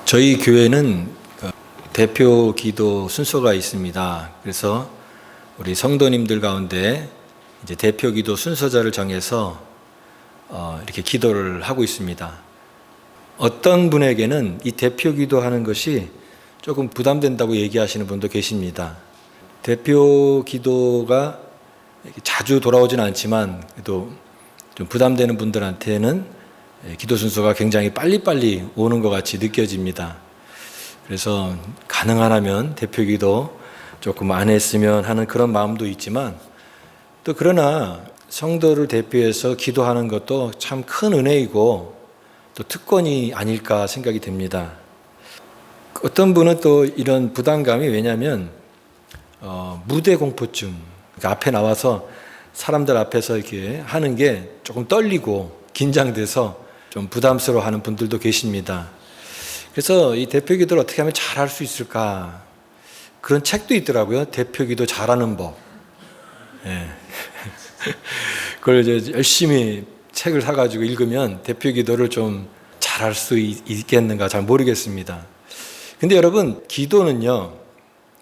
저희 교회는 대표 기도 순서가 있습니다. 그래서 우리 성도님들 가운데 이제 대표 기도 순서자를 정해서 이렇게 기도를 하고 있습니다. 어떤 분에게는 이 대표 기도하는 것이 조금 부담된다고 얘기하시는 분도 계십니다. 대표 기도가 자주 돌아오지는 않지만 그래도 좀 부담되는 분들한테는 기도 순서가 굉장히 빨리빨리 오는 것 같이 느껴집니다. 그래서 가능하면 대표 기도 조금 안 했으면 하는 그런 마음도 있지만 또 그러나 성도를 대표해서 기도하는 것도 참 큰 은혜이고 또 특권이 아닐까 생각이 됩니다. 어떤 분은 또 이런 부담감이 왜냐하면 무대 공포증, 그러니까 앞에 나와서 사람들 앞에서 이렇게 하는 게 조금 떨리고 긴장돼서 좀 부담스러워하는 분들도 계십니다. 그래서 이 대표기도를 어떻게 하면 잘할 수 있을까? 그런 책도 있더라고요. 대표기도 잘하는 법. 예. 그걸 이제 열심히 책을 사가지고 읽으면 대표기도를 좀 잘할 수 있겠는가 잘 모르겠습니다. 근데 여러분, 기도는요,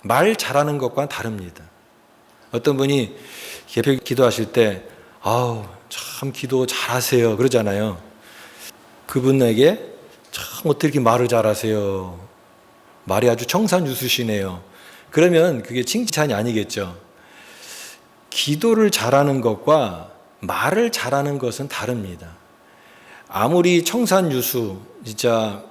말 잘하는 것과는 다릅니다. 어떤 분이 대표 기도하실 때, 참 기도 잘하세요. 그러잖아요. 그분에게 참 어떻게 이렇게 말을 잘하세요. 말이 아주 청산유수시네요. 그러면 그게 칭찬이 아니겠죠. 기도를 잘하는 것과 말을 잘하는 것은 다릅니다. 아무리 청산유수, 진짜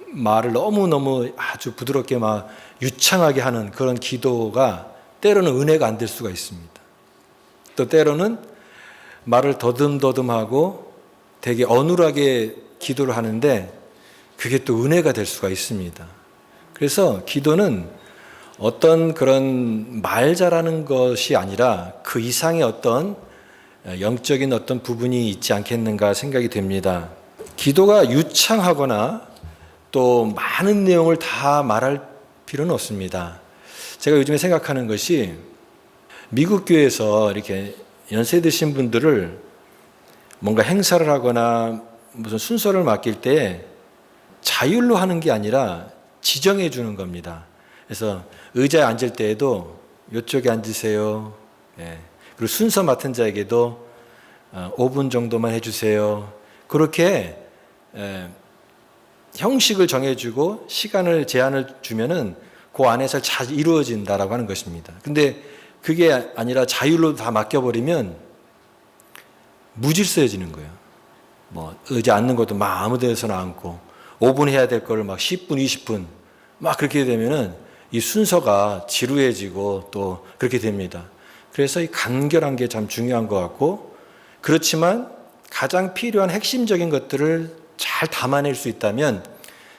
말을 너무너무 아주 부드럽게 막 유창하게 하는 그런 기도가 때로는 은혜가 안 될 수가 있습니다. 또 때로는 말을 더듬더듬하고 되게 어눌하게 기도를 하는데 그게 또 은혜가 될 수가 있습니다. 그래서 기도는 어떤 그런 말 잘하는 것이 아니라 그 이상의 어떤 영적인 어떤 부분이 있지 않겠는가 생각이 됩니다. 기도가 유창하거나 또 많은 내용을 다 말할 필요는 없습니다. 제가 요즘에 생각하는 것이 미국 교회에서 이렇게 연세 드신 분들을 뭔가 행사를 하거나 무슨 순서를 맡길 때 자율로 하는 게 아니라 지정해 주는 겁니다. 그래서 의자에 앉을 때에도 이쪽에 앉으세요. 그리고 순서 맡은 자에게도 5분 정도만 해주세요. 그렇게 형식을 정해주고 시간을 제한을 주면은 그 안에서 잘 이루어진다라고 하는 것입니다. 근데 그게 아니라 자율로 다 맡겨버리면 무질서해지는 거예요. 의자 앉는 것도 막 아무 데서나 앉고 5분 해야 될 거를 막 10분, 20분 막 그렇게 되면은 이 순서가 지루해지고 또 그렇게 됩니다. 그래서 이 간결한 게 참 중요한 것 같고 그렇지만 가장 필요한 핵심적인 것들을 잘 담아낼 수 있다면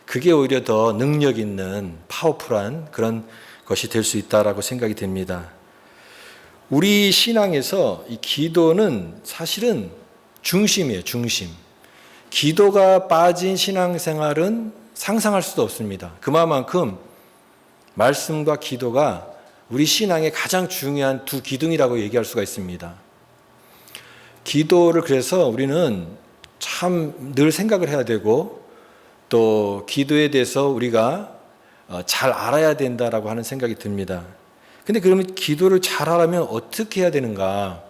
그게 오히려 더 능력 있는 파워풀한 그런 것이 될 수 있다라고 생각이 됩니다. 우리 신앙에서 이 기도는 사실은 중심이에요, 중심. 기도가 빠진 신앙생활은 상상할 수도 없습니다. 그만큼 말씀과 기도가 우리 신앙의 가장 중요한 두 기둥이라고 얘기할 수가 있습니다. 기도를 그래서 우리는 참 늘 생각을 해야 되고 또 기도에 대해서 우리가 잘 알아야 된다라고 하는 생각이 듭니다. 근데 그러면 기도를 잘 하려면 어떻게 해야 되는가?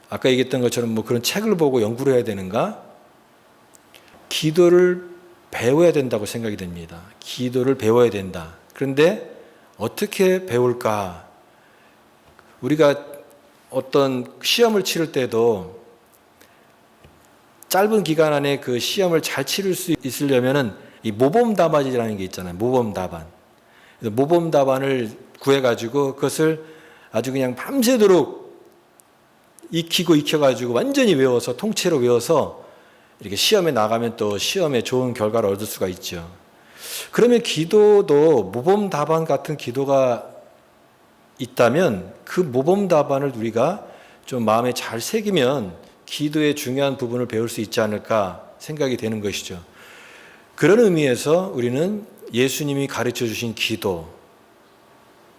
아까 얘기했던 것처럼 그런 책을 보고 연구를 해야 되는가? 기도를 배워야 된다고 생각이 됩니다. 기도를 배워야 된다. 그런데 어떻게 배울까? 우리가 어떤 시험을 치를 때도 짧은 기간 안에 그 시험을 잘 치를 수 있으려면은 이 모범 답안이라는 게 있잖아요. 모범 답안. 모범 답안을 구해가지고 그것을 아주 그냥 밤새도록 익혀가지고 완전히 외워서 통째로 외워서 이렇게 시험에 나가면 또 시험에 좋은 결과를 얻을 수가 있죠. 그러면 기도도 모범 답안 같은 기도가 있다면 그 모범 답안을 우리가 좀 마음에 잘 새기면 기도의 중요한 부분을 배울 수 있지 않을까 생각이 되는 것이죠. 그런 의미에서 우리는 예수님이 가르쳐 주신 기도,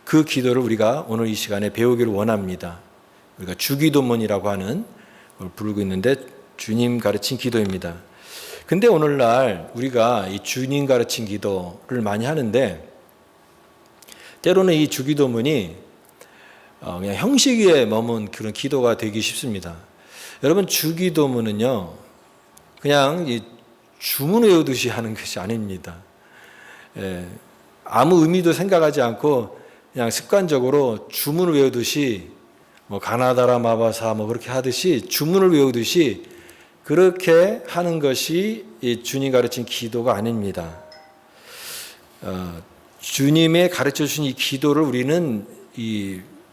그 기도를 우리가 오늘 이 시간에 배우기를 원합니다. 우리가 주기도문이라고 하는 걸 부르고 있는데 주님 가르친 기도입니다. 근데 오늘날 우리가 이 주님 가르친 기도를 많이 하는데 때로는 이 주기도문이 그냥 형식 위에 머문 그런 기도가 되기 쉽습니다. 여러분, 주기도문은요 그냥 이 주문 외우듯이 하는 것이 아닙니다. 아무 의미도 생각하지 않고 그냥 습관적으로 주문을 외우듯이 뭐 가나다라 마바사 뭐 그렇게 하듯이 주문을 외우듯이 그렇게 하는 것이 이 주님 가르친 기도가 아닙니다. 주님의 가르쳐 주신 이 기도를 우리는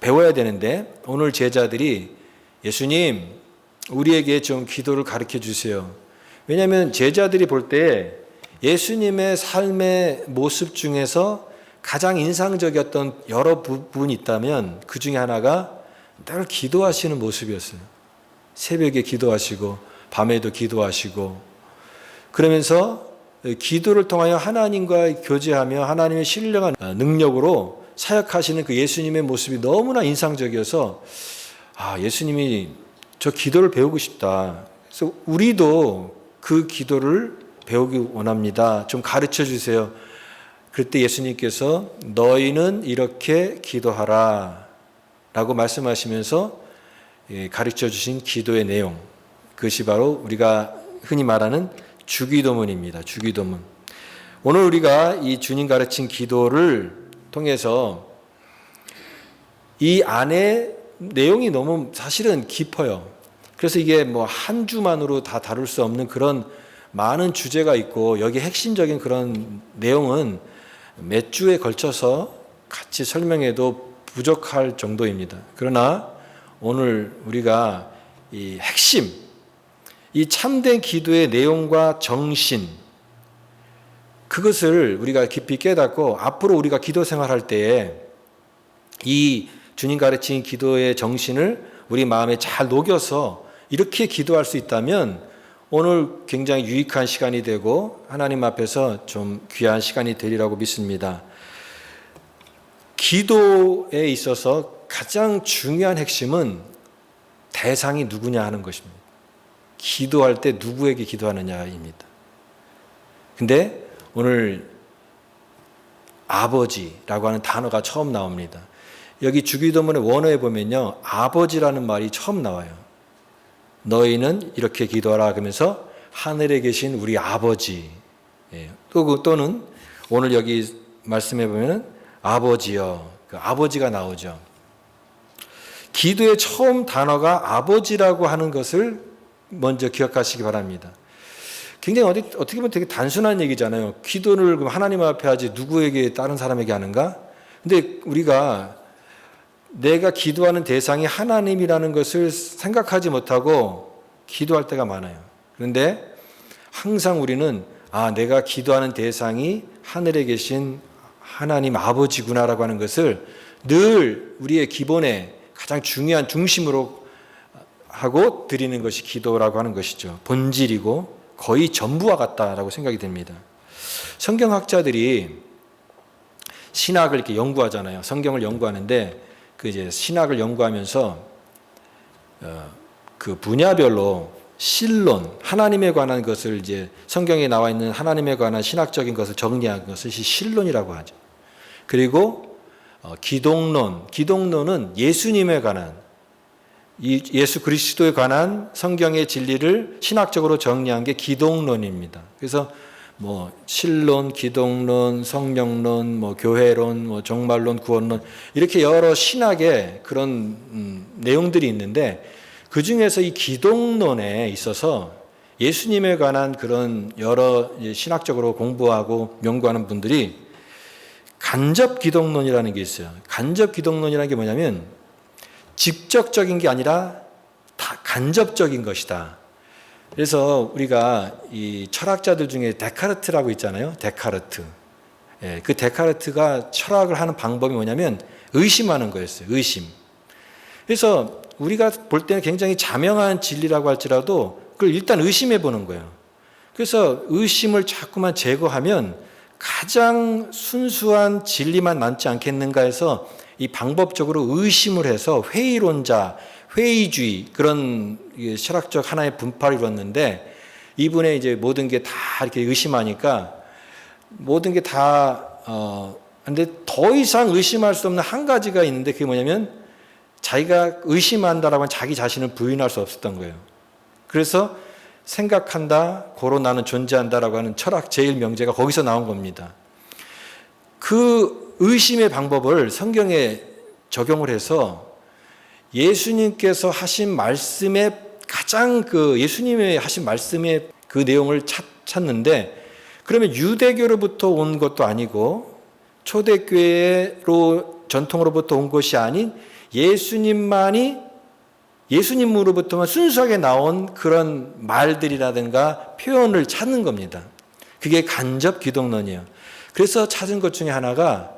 배워야 되는데 오늘 제자들이 예수님 우리에게 좀 기도를 가르쳐 주세요. 왜냐하면 제자들이 볼 때 예수님의 삶의 모습 중에서 가장 인상적이었던 여러 부분이 있다면 그 중에 하나가 늘 기도하시는 모습이었어요. 새벽에 기도하시고 밤에도 기도하시고 그러면서 기도를 통하여 하나님과 교제하며 하나님의 신령한 능력으로 사역하시는 그 예수님의 모습이 너무나 인상적이어서 예수님이 저 기도를 배우고 싶다. 그래서 우리도 그 기도를 배우기 원합니다. 좀 가르쳐 주세요. 그때 예수님께서 너희는 이렇게 기도하라 라고 말씀하시면서 가르쳐 주신 기도의 내용, 그것이 바로 우리가 흔히 말하는 주기도문입니다. 주기도문. 오늘 우리가 이 주님 가르친 기도를 통해서 이 안에 내용이 너무 사실은 깊어요. 그래서 이게 뭐 한 주만으로 다 다룰 수 없는 그런 많은 주제가 있고 여기 핵심적인 그런 내용은 몇 주에 걸쳐서 같이 설명해도 부족할 정도입니다. 그러나 오늘 우리가 이 핵심, 이 참된 기도의 내용과 정신, 그것을 우리가 깊이 깨닫고 앞으로 우리가 기도 생활할 때에 이 주님 가르친 기도의 정신을 우리 마음에 잘 녹여서 이렇게 기도할 수 있다면 오늘 굉장히 유익한 시간이 되고 하나님 앞에서 좀 귀한 시간이 되리라고 믿습니다. 기도에 있어서 가장 중요한 핵심은 대상이 누구냐 하는 것입니다. 기도할 때 누구에게 기도하느냐입니다. 근데 오늘 아버지라고 하는 단어가 처음 나옵니다. 여기 주기도문의 원어에 보면요, 아버지라는 말이 처음 나와요. 너희는 이렇게 기도하라 그러면서 하늘에 계신 우리 아버지, 또는 오늘 여기 말씀해 보면 아버지여, 그 아버지가 나오죠. 기도의 처음 단어가 아버지라고 하는 것을 먼저 기억하시기 바랍니다. 굉장히 어떻게 보면 되게 단순한 얘기잖아요. 기도를 그럼 하나님 앞에 하지 누구에게, 다른 사람에게 하는가? 근데 우리가 내가 기도하는 대상이 하나님이라는 것을 생각하지 못하고 기도할 때가 많아요. 그런데 항상 우리는 내가 기도하는 대상이 하늘에 계신 하나님 아버지구나라고 하는 것을 늘 우리의 기본에 가장 중요한 중심으로 하고 드리는 것이 기도라고 하는 것이죠. 본질이고 거의 전부와 같다라고 생각이 됩니다. 성경학자들이 신학을 이렇게 연구하잖아요. 성경을 연구하는데 그 이제 신학을 연구하면서 그 분야별로 신론, 하나님에 관한 것을 이제 성경에 나와 있는 하나님에 관한 신학적인 것을 정리한 것을 신론이라고 하죠. 그리고 기독론은 예수님에 관한, 예수 그리스도에 관한 성경의 진리를 신학적으로 정리한 게 기독론입니다. 그래서 뭐 신론, 기독론, 성령론, 교회론, 종말론, 구원론 이렇게 여러 신학의 그런 내용들이 있는데 그 중에서 이 기독론에 있어서 예수님에 관한 그런 여러 신학적으로 공부하고 연구하는 분들이 간접 기독론이라는 게 있어요. 간접 기독론이라는 게 뭐냐면 직접적인 게 아니라 다 간접적인 것이다. 그래서 우리가 이 철학자들 중에 데카르트라고 있잖아요. 데카르트. 그 데카르트가 철학을 하는 방법이 뭐냐면 의심하는 거였어요. 의심. 그래서 우리가 볼 때는 굉장히 자명한 진리라고 할지라도 그걸 일단 의심해 보는 거예요. 그래서 의심을 자꾸만 제거하면 가장 순수한 진리만 남지 않겠는가 해서 이 방법적으로 의심을 해서 회의론자, 회의주의 그런 철학적 하나의 분파를 이뤘는데 이분의 이제 모든 게 다 이렇게 의심하니까 모든 게 다 근데 더 이상 의심할 수 없는 한 가지가 있는데 그게 뭐냐면 자기가 의심한다라고 하면 자기 자신을 부인할 수 없었던 거예요. 그래서 생각한다, 고로 나는 존재한다라고 하는 철학 제1명제가 거기서 나온 겁니다. 그 의심의 방법을 성경에 적용을 해서 예수님께서 하신 말씀의 가장 예수님의 하신 말씀의 그 내용을 찾는데 그러면 유대교로부터 온 것도 아니고 초대교회로 전통으로부터 온 것이 아닌 예수님으로부터만 순수하게 나온 그런 말들이라든가 표현을 찾는 겁니다. 그게 간접 기독론이에요. 그래서 찾은 것 중에 하나가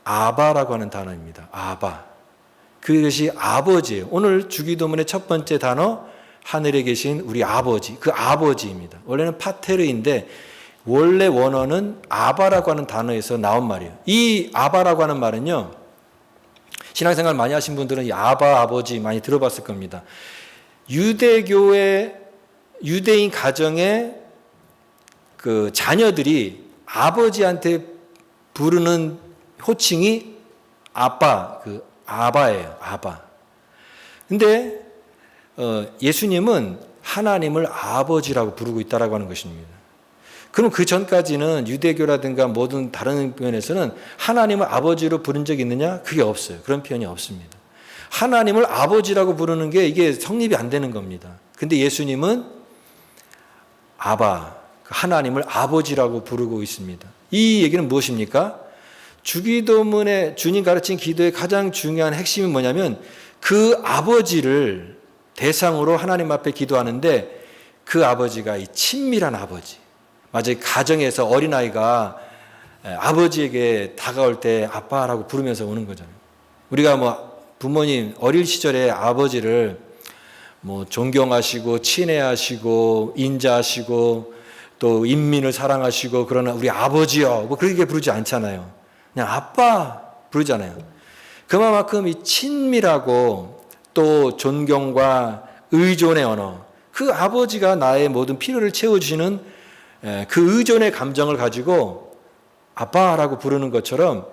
아바라고 하는 단어입니다. 아바. 그것이 아버지예요. 오늘 주기도문의 첫 번째 단어 하늘에 계신 우리 아버지, 그 아버지입니다. 원래는 파테르인데 원래 원어는 아바라고 하는 단어에서 나온 말이에요. 이 아바라고 하는 말은요, 신앙생활 많이 하신 분들은 이 아바, 아버지 많이 들어봤을 겁니다. 유대인 가정의 그 자녀들이 아버지한테 부르는 호칭이 아바예요. 아바. 근데 예수님은 하나님을 아버지라고 부르고 있다라고 하는 것입니다. 그럼 그 전까지는 유대교라든가 모든 다른 면에서는 하나님을 아버지로 부른 적이 있느냐? 그게 없어요. 그런 표현이 없습니다. 하나님을 아버지라고 부르는 게 이게 성립이 안 되는 겁니다. 근데 예수님은 아바, 하나님을 아버지라고 부르고 있습니다. 이 얘기는 무엇입니까? 주기도문에 주님 가르친 기도의 가장 중요한 핵심이 뭐냐면 그 아버지를 대상으로 하나님 앞에 기도하는데 그 아버지가 이 친밀한 아버지. 맞아요. 가정에서 어린아이가 아버지에게 다가올 때 아빠라고 부르면서 오는 거잖아요. 우리가 부모님 어릴 시절에 아버지를 존경하시고 친애하시고 인자하시고 또 인민을 사랑하시고 그러나 우리 아버지요 그렇게 부르지 않잖아요. 그냥 아빠 부르잖아요. 그만큼 이 친밀하고 또 존경과 의존의 언어, 그 아버지가 나의 모든 필요를 채워주시는 그 의존의 감정을 가지고 아빠라고 부르는 것처럼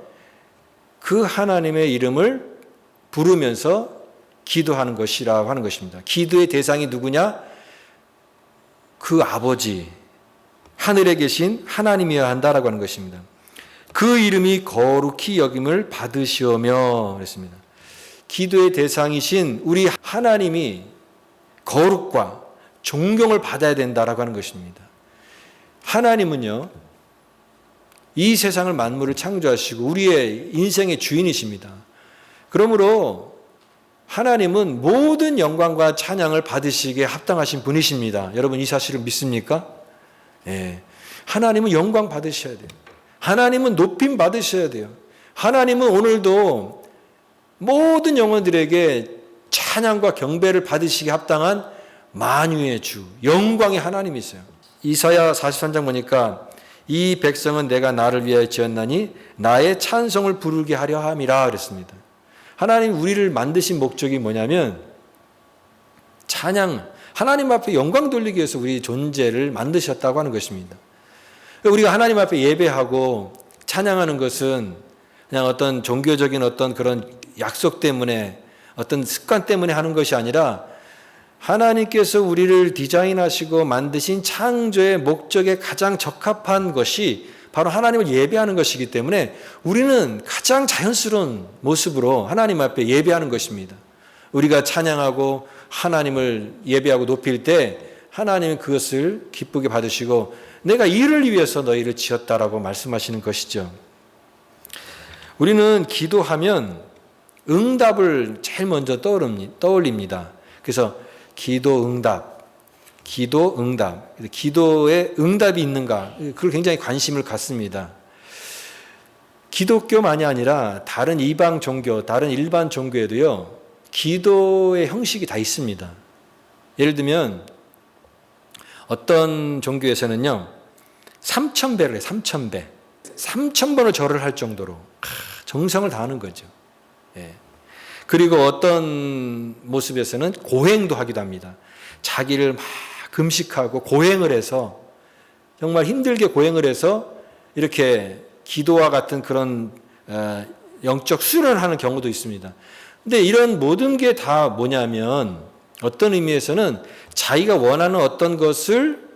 그 하나님의 이름을 부르면서 기도하는 것이라고 하는 것입니다. 기도의 대상이 누구냐? 그 아버지, 하늘에 계신 하나님이어야 한다라고 하는 것입니다. 그 이름이 거룩히 여김을 받으시오며 그랬습니다. 기도의 대상이신 우리 하나님이 거룩과 존경을 받아야 된다라고 하는 것입니다. 하나님은요, 이 세상을 만물을 창조하시고 우리의 인생의 주인이십니다. 그러므로 하나님은 모든 영광과 찬양을 받으시기에 합당하신 분이십니다. 여러분 이 사실을 믿습니까? 예. 하나님은 영광 받으셔야 돼요. 하나님은 높임 받으셔야 돼요. 하나님은 오늘도 모든 영혼들에게 찬양과 경배를 받으시기에 합당한 만유의 주, 영광의 하나님이세요. 이사야 43장 보니까 이 백성은 내가 나를 위하여 지었나니 나의 찬송을 부르게 하려 함이라 그랬습니다. 하나님 우리를 만드신 목적이 뭐냐면 찬양, 하나님 앞에 영광 돌리기 위해서 우리 존재를 만드셨다고 하는 것입니다. 우리가 하나님 앞에 예배하고 찬양하는 것은 그냥 어떤 종교적인 어떤 그런 약속 때문에 어떤 습관 때문에 하는 것이 아니라 하나님께서 우리를 디자인하시고 만드신 창조의 목적에 가장 적합한 것이 바로 하나님을 예배하는 것이기 때문에 우리는 가장 자연스러운 모습으로 하나님 앞에 예배하는 것입니다. 우리가 찬양하고 하나님을 예배하고 높일 때 하나님은 그것을 기쁘게 받으시고 내가 이를 위해서 너희를 지었다라고 말씀하시는 것이죠. 우리는 기도하면 응답을 제일 먼저 떠올립니다. 그래서 기도 응답, 기도에 응답이 있는가, 그걸 굉장히 관심을 갖습니다. 기독교만이 아니라 다른 이방 종교, 다른 일반 종교에도요, 기도의 형식이 다 있습니다. 예를 들면 어떤 종교에서는요, 3,000배를 해요. 3,000배. 3,000번을 절을 할 정도로 정성을 다하는 거죠. 예. 그리고 어떤 모습에서는 고행도 하기도 합니다. 자기를 막 금식하고 고행을 해서 정말 힘들게 고행을 해서 이렇게 기도와 같은 그런 영적 수련을 하는 경우도 있습니다. 근데 이런 모든 게 다 뭐냐면 어떤 의미에서는 자기가 원하는 어떤 것을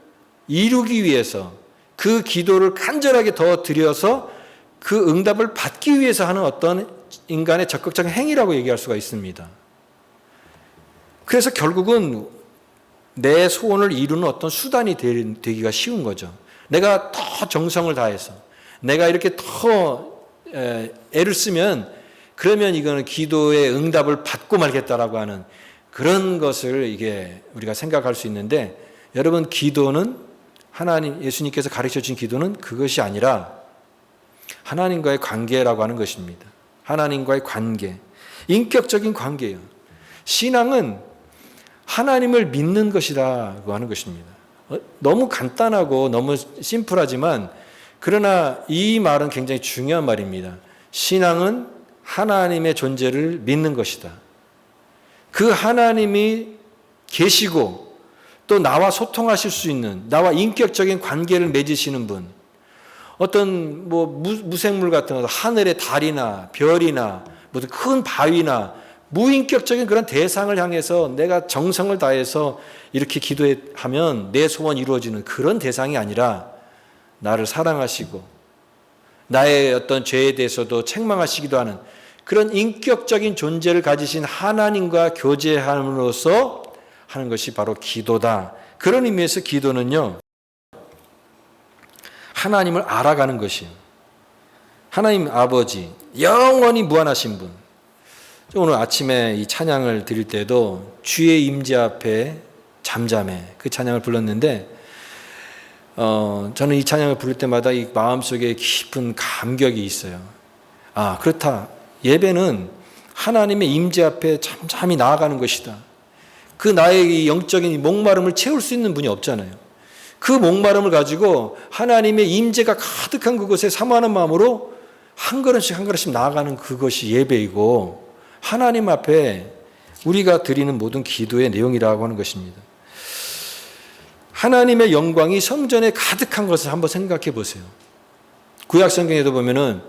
이루기 위해서 그 기도를 간절하게 더 드려서 그 응답을 받기 위해서 하는 어떤 인간의 적극적인 행위라고 얘기할 수가 있습니다. 그래서 결국은 내 소원을 이루는 어떤 수단이 되기가 쉬운 거죠. 내가 더 정성을 다해서 내가 이렇게 더 애를 쓰면 그러면 이거는 기도의 응답을 받고 말겠다라고 하는 그런 것을 이게 우리가 생각할 수 있는데, 여러분, 기도는 하나님, 예수님께서 가르쳐 주신 기도는 그것이 아니라 하나님과의 관계라고 하는 것입니다. 하나님과의 관계, 인격적인 관계예요. 신앙은 하나님을 믿는 것이라고 하는 것입니다. 너무 간단하고 너무 심플하지만 그러나 이 말은 굉장히 중요한 말입니다. 신앙은 하나님의 존재를 믿는 것이다. 그 하나님이 계시고 또 나와 소통하실 수 있는, 나와 인격적인 관계를 맺으시는 분, 어떤 무생물 같은 하늘의 달이나 별이나 무슨 큰 바위나 무인격적인 그런 대상을 향해서 내가 정성을 다해서 이렇게 기도하면 내 소원 이루어지는 그런 대상이 아니라 나를 사랑하시고 나의 어떤 죄에 대해서도 책망하시기도 하는 그런 인격적인 존재를 가지신 하나님과 교제함으로써 하는 것이 바로 기도다. 그런 의미에서 기도는요, 하나님을 알아가는 것이에요. 하나님 아버지, 영원히 무한하신 분. 오늘 아침에 이 찬양을 드릴 때도 주의 임재 앞에 잠잠해, 그 찬양을 불렀는데 저는 이 찬양을 부를 때마다 이 마음속에 깊은 감격이 있어요. 아, 그렇다. 예배는 하나님의 임재 앞에 잠잠히 나아가는 것이다. 그 나의 영적인 목마름을 채울 수 있는 분이 없잖아요. 그 목마름을 가지고 하나님의 임재가 가득한 그곳에 사모하는 마음으로 한 걸음씩 한 걸음씩 나아가는 그것이 예배이고 하나님 앞에 우리가 드리는 모든 기도의 내용이라고 하는 것입니다. 하나님의 영광이 성전에 가득한 것을 한번 생각해 보세요. 구약 성경에도 보면은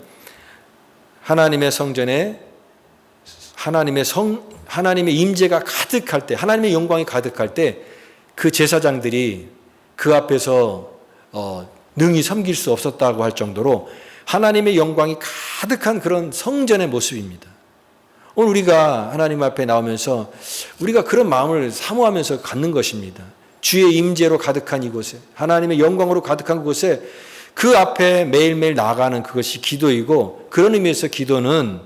하나님의 성전에 하나님의 임재가 가득할 때, 하나님의 영광이 가득할 때 그 제사장들이 그 앞에서 능히 섬길 수 없었다고 할 정도로 하나님의 영광이 가득한 그런 성전의 모습입니다. 오늘 우리가 하나님 앞에 나오면서 우리가 그런 마음을 사모하면서 갖는 것입니다. 주의 임재로 가득한 이곳에, 하나님의 영광으로 가득한 곳에 그 앞에 매일매일 나아가는 그것이 기도이고, 그런 의미에서 기도는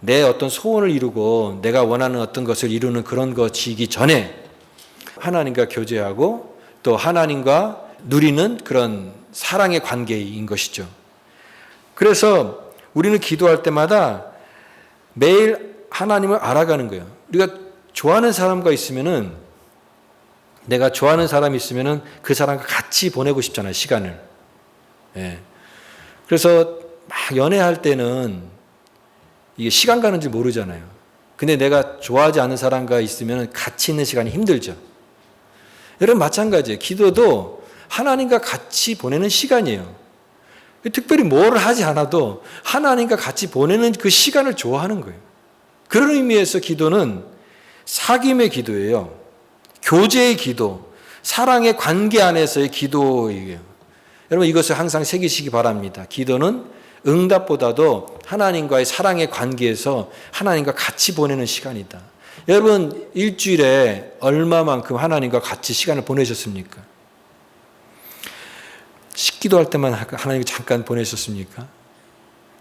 내 어떤 소원을 이루고 내가 원하는 어떤 것을 이루는 그런 것이기 전에 하나님과 교제하고 또 하나님과 누리는 그런 사랑의 관계인 것이죠. 그래서 우리는 기도할 때마다 매일 하나님을 알아가는 거예요. 우리가 좋아하는 사람과 있으면은, 내가 좋아하는 사람이 있으면은 그 사람과 같이 보내고 싶잖아요, 시간을. 예. 그래서 막 연애할 때는 이게 시간 가는 줄 모르잖아요. 근데 내가 좋아하지 않는 사람과 있으면 같이 있는 시간이 힘들죠. 여러분, 마찬가지예요. 기도도 하나님과 같이 보내는 시간이에요. 특별히 뭘 하지 않아도 하나님과 같이 보내는 그 시간을 좋아하는 거예요. 그런 의미에서 기도는 사귐의 기도예요. 교제의 기도, 사랑의 관계 안에서의 기도이에요. 여러분, 이것을 항상 새기시기 바랍니다. 기도는 응답보다도 하나님과의 사랑의 관계에서 하나님과 같이 보내는 시간이다. 여러분, 일주일에 얼마만큼 하나님과 같이 시간을 보내셨습니까? 식기도할 때만 하나님과 잠깐 보내셨습니까?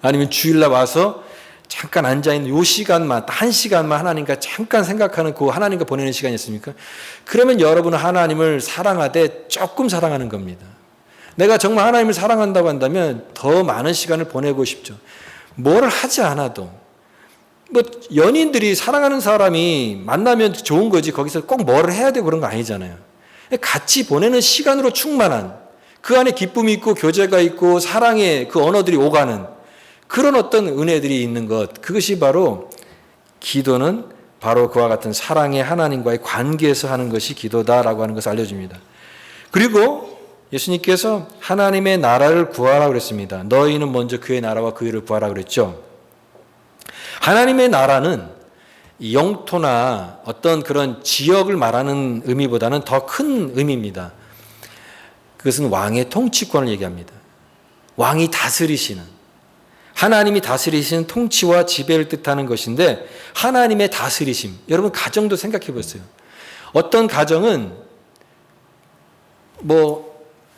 아니면 주일날 와서 잠깐 앉아있는 요 시간만, 한 시간만 하나님과 잠깐 생각하는 그 하나님과 보내는 시간이었습니까? 그러면 여러분은 하나님을 사랑하되 조금 사랑하는 겁니다. 내가 정말 하나님을 사랑한다고 한다면 더 많은 시간을 보내고 싶죠. 뭘 하지 않아도. 연인들이 사랑하는 사람이 만나면 좋은 거지 거기서 꼭 뭘 해야 되고 그런 거 아니잖아요. 같이 보내는 시간으로 충만한, 그 안에 기쁨이 있고 교제가 있고 사랑의 그 언어들이 오가는 그런 어떤 은혜들이 있는 것, 그것이 바로 기도는 바로 그와 같은 사랑의 하나님과의 관계에서 하는 것이 기도다라고 하는 것을 알려줍니다. 그리고 예수님께서 하나님의 나라를 구하라 그랬습니다. 너희는 먼저 그의 나라와 그 일을 구하라 그랬죠. 하나님의 나라는 영토나 어떤 그런 지역을 말하는 의미보다는 더 큰 의미입니다. 그것은 왕의 통치권을 얘기합니다. 왕이 다스리시는, 하나님이 다스리시는 통치와 지배를 뜻하는 것인데, 하나님의 다스리심, 여러분 가정도 생각해 보세요. 어떤 가정은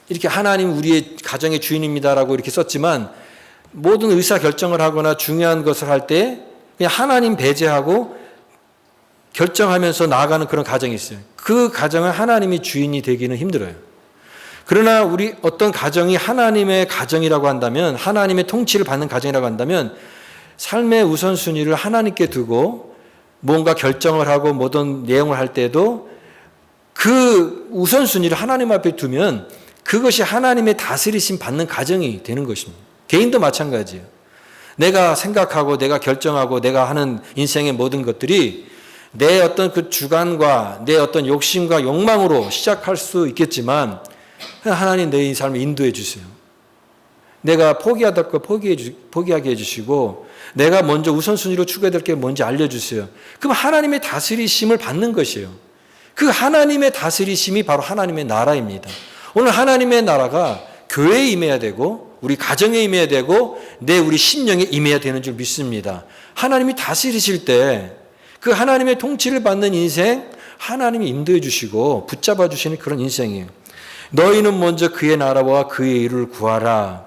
이렇게 하나님 우리의 가정의 주인입니다라고 이렇게 썼지만, 모든 의사 결정을 하거나 중요한 것을 할 때 그냥 하나님 배제하고 결정하면서 나아가는 그런 가정이 있어요. 그 가정은 하나님이 주인이 되기는 힘들어요. 그러나 우리 어떤 가정이 하나님의 가정이라고 한다면, 하나님의 통치를 받는 가정이라고 한다면, 삶의 우선순위를 하나님께 두고 뭔가 결정을 하고 모든 내용을 할 때도 그 우선순위를 하나님 앞에 두면 그것이 하나님의 다스리심 받는 가정이 되는 것입니다. 개인도 마찬가지예요. 내가 생각하고 내가 결정하고 내가 하는 인생의 모든 것들이 내 어떤 그 주관과 내 어떤 욕심과 욕망으로 시작할 수 있겠지만, 하나님 내 삶을 인도해 주세요. 내가 포기해야 될 거 포기하게 해주시고, 내가 먼저 우선순위로 추구해야 될 게 뭔지 알려주세요. 그럼 하나님의 다스리심을 받는 것이에요. 그 하나님의 다스리심이 바로 하나님의 나라입니다. 오늘 하나님의 나라가 교회에 임해야 되고, 우리 가정에 임해야 되고, 우리 심령에 임해야 되는 줄 믿습니다. 하나님이 다스리실 때 그 하나님의 통치를 받는 인생, 하나님이 인도해 주시고 붙잡아 주시는 그런 인생이에요. 너희는 먼저 그의 나라와 그의 일을 구하라.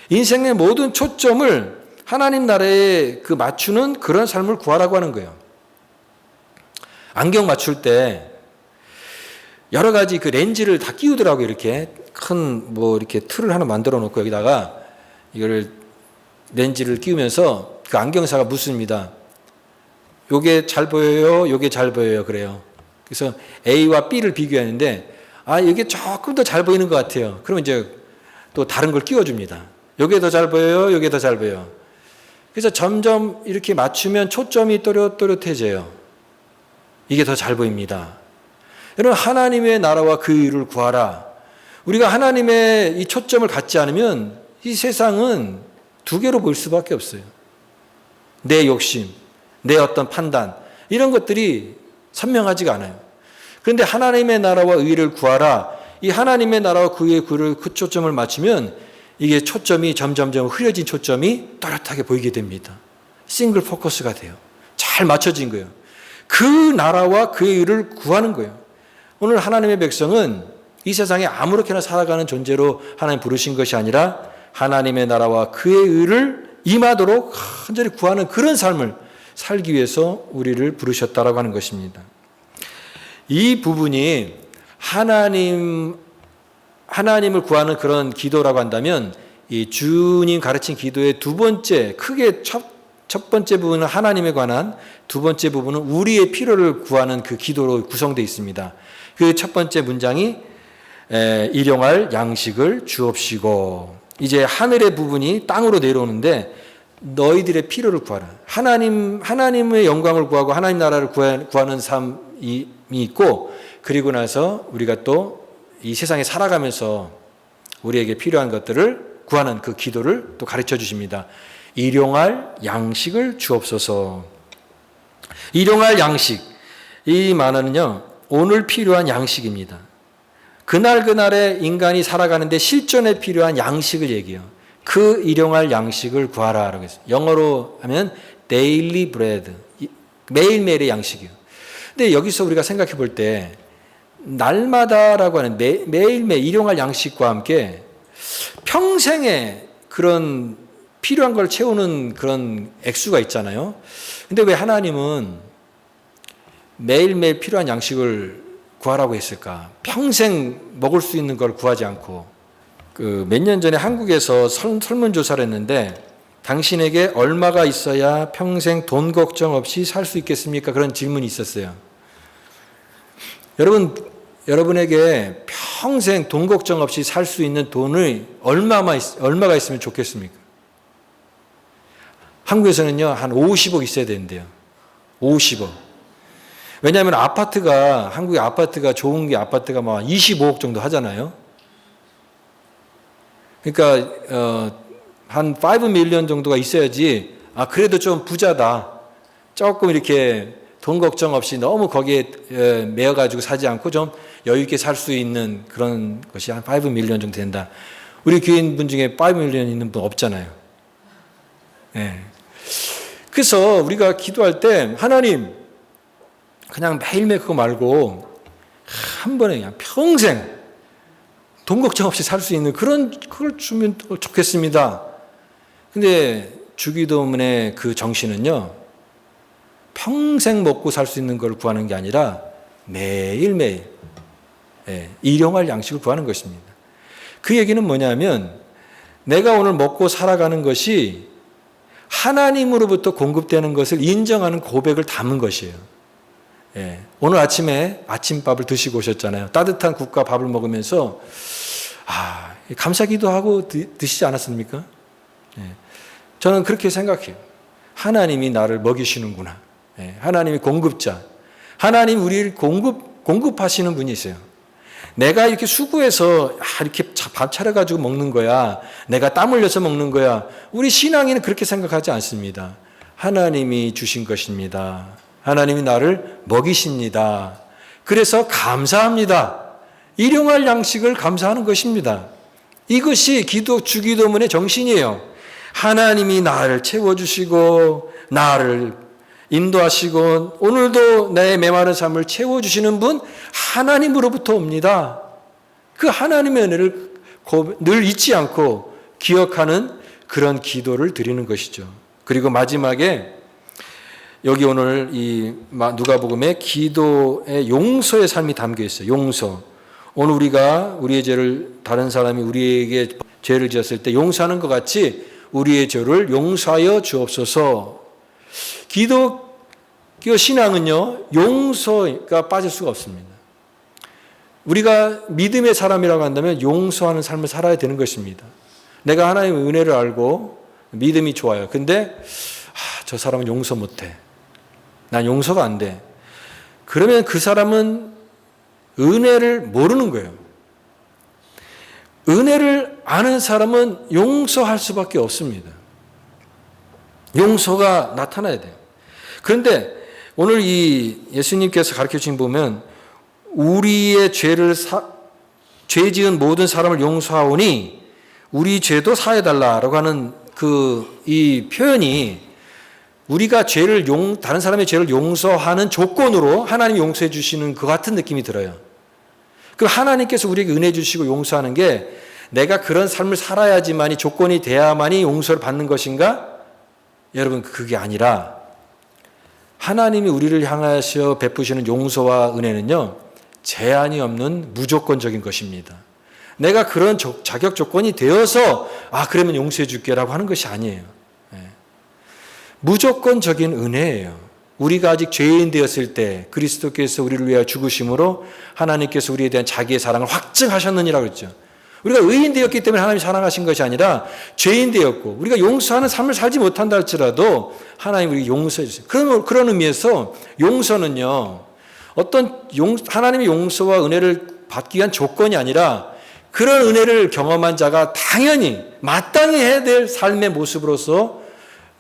인생의 모든 초점을 하나님 나라에 맞추는 그런 삶을 구하라고 하는 거예요. 안경 맞출 때 여러 가지 그 렌즈를 다 끼우더라고요. 이렇게 큰 이렇게 틀을 하나 만들어 놓고 여기다가 이거를 렌즈를 끼우면서 그 안경사가 묻습니다. 요게 잘 보여요? 요게 잘 보여요? 그래요. 그래서 A와 B를 비교하는데, 이게 조금 더 잘 보이는 것 같아요. 그러면 이제 또 다른 걸 끼워줍니다. 요게 더 잘 보여요? 요게 더 잘 보여요? 그래서 점점 이렇게 맞추면 초점이 또렷또렷해져요. 이게 더 잘 보입니다. 여러분, 하나님의 나라와 그 일을 구하라. 우리가 하나님의 이 초점을 갖지 않으면 이 세상은 두 개로 보일 수밖에 없어요. 내 욕심, 내 어떤 판단, 이런 것들이 선명하지가 않아요. 그런데 하나님의 나라와 의를 구하라. 이 하나님의 나라와 그 초점을 맞추면 이게 초점이 점점점 흐려진 초점이 또렷하게 보이게 됩니다. 싱글 포커스가 돼요. 잘 맞춰진 거예요. 그 나라와 그의 의를 구하는 거예요. 오늘 하나님의 백성은 이 세상에 아무렇게나 살아가는 존재로 하나님 부르신 것이 아니라 하나님의 나라와 그의 의를 임하도록 간절히 구하는 그런 삶을 살기 위해서 우리를 부르셨다라고 하는 것입니다. 이 부분이 하나님을 구하는 그런 기도라고 한다면, 이 주님 가르친 기도의 두 번째, 크게 첫 번째 부분은 하나님에 관한, 두 번째 부분은 우리의 필요를 구하는 그 기도로 구성되어 있습니다. 그 첫 번째 문장이 일용할 양식을 주옵시고, 이제 하늘의 부분이 땅으로 내려오는데 너희들의 필요를 구하라. 하나님의 영광을 구하고 하나님 나라를 구하는 삶이 있고, 그리고 나서 우리가 또 이 세상에 살아가면서 우리에게 필요한 것들을 구하는 그 기도를 또 가르쳐 주십니다. 일용할 양식을 주옵소서. 일용할 양식, 이 말은요, 오늘 필요한 양식입니다. 그날그날의 인간이 살아가는데 실존에 필요한 양식을 얘기해요. 그 일용할 양식을 구하라라고 했어요. 영어로 하면 daily bread, 매일매일의 양식이요. 근데 여기서 우리가 생각해 볼 때 날마다라고 하는 매일매일 일용할 양식과 함께 평생에 그런 필요한 걸 채우는 그런 액수가 있잖아요. 근데 왜 하나님은 매일매일 필요한 양식을 구하라고 했을까? 평생 먹을 수 있는 걸 구하지 않고. 몇 년 전에 한국에서 설문조사를 했는데, 당신에게 얼마가 있어야 평생 돈 걱정 없이 살 수 있겠습니까? 그런 질문이 있었어요. 여러분에게 평생 돈 걱정 없이 살 수 있는 돈이 얼마가 있으면 좋겠습니까? 한국에서는요, 한 50억 있어야 되는데요. 50억. 왜냐하면 한국의 아파트가 좋은 게 아파트가 막 25억 정도 하잖아요. 그러니까 한 5 밀리언 정도가 있어야지 그래도 좀 부자다. 조금 이렇게 돈 걱정 없이 너무 거기에 매여가지고 사지 않고 좀 여유 있게 살 수 있는 그런 것이 한 5 밀리언 정도 된다. 우리 교인분 중에 5 밀리언 있는 분 없잖아요. 네. 그래서 우리가 기도할 때 하나님 그냥 매일매일 그거 말고 한 번에 그냥 평생 돈 걱정 없이 살 수 있는 그걸 주면 좋겠습니다. 근데 주기도문의 그 정신은요, 평생 먹고 살 수 있는 걸 구하는 게 아니라 매일매일 일용할 양식을 구하는 것입니다. 그 얘기는 뭐냐면 내가 오늘 먹고 살아가는 것이 하나님으로부터 공급되는 것을 인정하는 고백을 담은 것이에요. 오늘 아침에 아침밥을 드시고 오셨잖아요. 따뜻한 국과 밥을 먹으면서 감사기도 하고 드시지 않았습니까? 저는 그렇게 생각해요. 하나님이 나를 먹이시는구나. 하나님이 공급자. 하나님 우리를 공급하시는 분이세요. 내가 이렇게 수고해서 이렇게 밥 차려가지고 먹는 거야. 내가 땀 흘려서 먹는 거야. 우리 신앙인은 그렇게 생각하지 않습니다. 하나님이 주신 것입니다. 하나님이 나를 먹이십니다. 그래서 감사합니다. 일용할 양식을 감사하는 것입니다. 이것이 주기도문의 정신이에요. 하나님이 나를 채워주시고 나를 인도하시고 오늘도 내 메마른 삶을 채워주시는 분 하나님으로부터 옵니다. 그 하나님의 은혜를 늘 잊지 않고 기억하는 그런 기도를 드리는 것이죠. 그리고 마지막에 여기 오늘 이 누가복음에 기도의 용서의 삶이 담겨 있어요. 용서. 오늘 우리가 우리의 죄를 다른 사람이 우리에게 죄를 지었을 때 용서하는 것 같이 우리의 죄를 용서하여 주옵소서. 기독교 신앙은요, 용서가 빠질 수가 없습니다. 우리가 믿음의 사람이라고 한다면 용서하는 삶을 살아야 되는 것입니다. 내가 하나님의 은혜를 알고 믿음이 좋아요. 근데 저 사람은 용서 못해. 난 용서가 안 돼. 그러면 그 사람은 은혜를 모르는 거예요. 은혜를 아는 사람은 용서할 수밖에 없습니다. 용서가 나타나야 돼요. 그런데 오늘 이 예수님께서 가르쳐 주신 보면 우리의 죄 지은 모든 사람을 용서하오니 우리 죄도 사해달라라고 하는 이 표현이 우리가 다른 사람의 죄를 용서하는 조건으로 하나님이 용서해 주시는 그 같은 느낌이 들어요. 그 하나님께서 우리에게 은혜 주시고 용서하는 게 내가 그런 삶을 살아야지만이 조건이 돼야만이 용서를 받는 것인가? 여러분, 그게 아니라 하나님이 우리를 향하여 베푸시는 용서와 은혜는요, 제한이 없는 무조건적인 것입니다. 내가 그런 자격 조건이 되어서 그러면 용서해 줄게라고 하는 것이 아니에요. 무조건적인 은혜예요. 우리가 아직 죄인 되었을 때 그리스도께서 우리를 위하여 죽으심으로 하나님께서 우리에 대한 자기의 사랑을 확증하셨느니라고 했죠. 우리가 의인 되었기 때문에 하나님이 사랑하신 것이 아니라 죄인 되었고 우리가 용서하는 삶을 살지 못한다 할지라도 하나님이 우리에게 용서해 주세요. 그런 의미에서 용서는요, 하나님의 용서와 은혜를 받기 위한 조건이 아니라 그런 은혜를 경험한 자가 당연히 마땅히 해야 될 삶의 모습으로서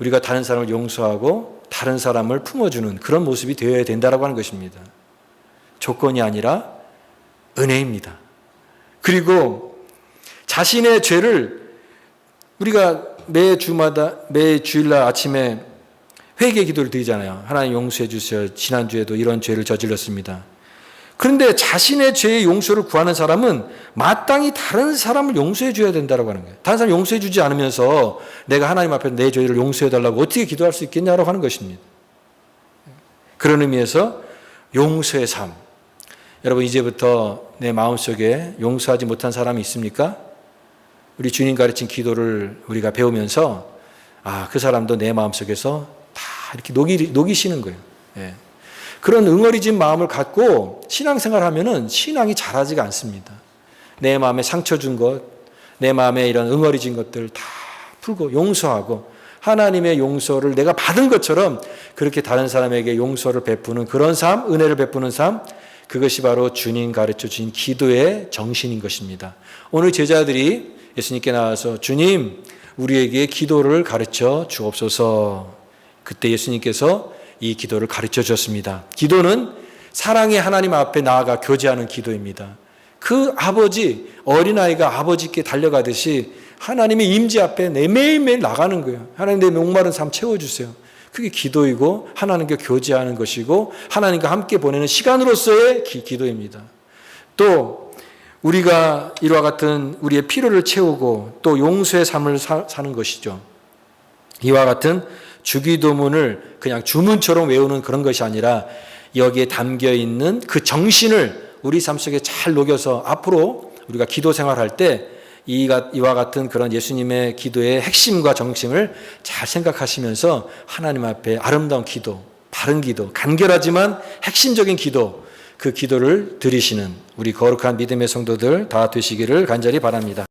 우리가 다른 사람을 용서하고 다른 사람을 품어주는 그런 모습이 되어야 된다라고 하는 것입니다. 조건이 아니라 은혜입니다. 그리고 자신의 죄를 우리가 매 주일날 아침에 회개 기도를 드리잖아요. 하나님 용서해 주세요. 지난주에도 이런 죄를 저질렀습니다. 그런데 자신의 죄의 용서를 구하는 사람은 마땅히 다른 사람을 용서해 줘야 된다고 하는 거예요. 다른 사람 용서해 주지 않으면서 내가 하나님 앞에 내 죄를 용서해 달라고 어떻게 기도할 수 있겠냐고 하는 것입니다. 그런 의미에서 용서의 삶. 여러분, 이제부터 내 마음속에 용서하지 못한 사람이 있습니까? 우리 주님 가르친 기도를 우리가 배우면서 그 사람도 내 마음속에서 다 이렇게 녹이시는 거예요. 그런 응어리진 마음을 갖고 신앙생활 하면은 신앙이 자라지가 않습니다. 내 마음에 상처 준 것, 내 마음에 이런 응어리진 것들 다 풀고 용서하고 하나님의 용서를 내가 받은 것처럼 그렇게 다른 사람에게 용서를 베푸는 그런 삶, 은혜를 베푸는 삶, 그것이 바로 주님 가르쳐 주신 기도의 정신인 것입니다. 오늘 제자들이 예수님께 나와서 주님, 우리에게 기도를 가르쳐 주옵소서. 그때 예수님께서 이 기도를 가르쳐 주셨습니다. 기도는 사랑의 하나님 앞에 나아가 교제하는 기도입니다. 그 아버지, 어린아이가 아버지께 달려가듯이 하나님의 임재 앞에 매일매일 나가는 거예요. 하나님, 내 목마른 삶 채워주세요. 그게 기도이고 하나님과 교제하는 것이고 하나님과 함께 보내는 시간으로서의 기도입니다. 또 우리가 이와 같은 우리의 필요를 채우고 또 용서의 삶을 사는 것이죠. 이와 같은 주기도문을 그냥 주문처럼 외우는 그런 것이 아니라 여기에 담겨있는 그 정신을 우리 삶 속에 잘 녹여서 앞으로 우리가 기도 생활할 때 이와 같은 그런 예수님의 기도의 핵심과 정신을 잘 생각하시면서 하나님 앞에 아름다운 기도, 바른 기도, 간결하지만 핵심적인 기도, 그 기도를 드리시는 우리 거룩한 믿음의 성도들 다 되시기를 간절히 바랍니다.